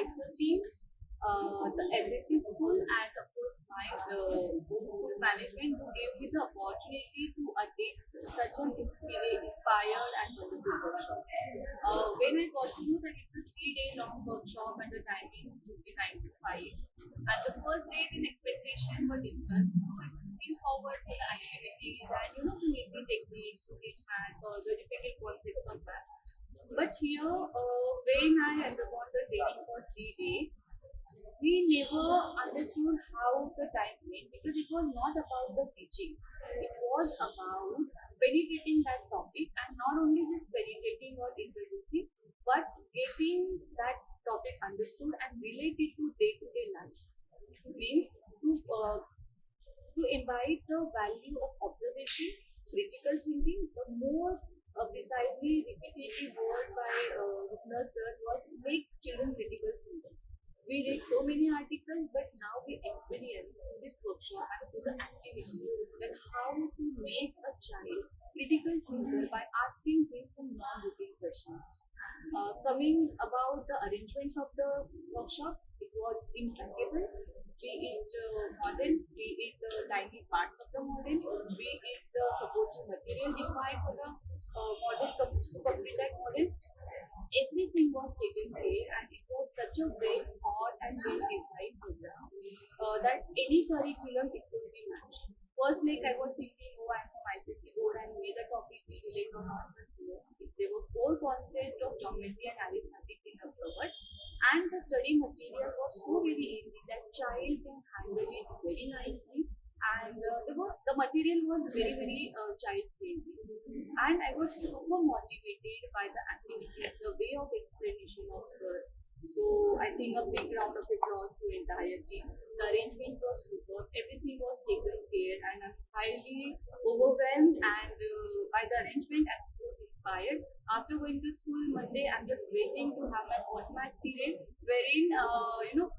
ISO team, the everything school, and of course my home school management, who gave me the opportunity to attend such an inspired and wonderful workshop. When I got to know that it's a 3-day long workshop and the timing would be 9 to 5, and the first day in expectation were discussed, so I was looking forward to the activities and some easy techniques to teach maths or the difficult concepts of maths. But here, when I undergone the training for 3 days, we never understood how the time went, because it was not about the teaching. It was about penetrating that topic, and not only just penetrating or introducing, but getting that topic understood and related to day-to-day life. Means to invite the value of observation, critical thinking. The more precisely repetitive word by Rupner sir was make children critical thinking. We read so many articles, but now we experience through this workshop and through the activity that how to make a child critical thinker by asking him some non-routine questions. Coming about the arrangements of the workshop, it was impeccable. Be it modern, be it the tiny parts of the modern, be it the supporting material required for the model to complete that model. Everything was taken care, and it was such a well thought and well designed program that any curriculum it could be matched. First, like I was thinking, oh, I'm from ICC board and may the topic be relate or not. If there were core concepts of geometry and arithmetic in have covered, and the study material was so very easy that child can handle it very nicely, and the material was very child friendly, and I was super motivated by the activities, the way of explanation of sir. So I think a big round of applause to entire team. The arrangement was super, everything was taken care, and I'm highly overwhelmed and by the arrangement, and was inspired. After going to school Monday, I'm just waiting to have my first maths period, wherein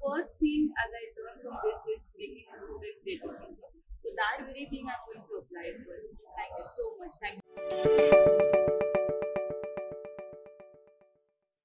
first thing as I learned from this is making a student creative thinking. So that very thing I'm going to apply first. Thank you so much. Thank you.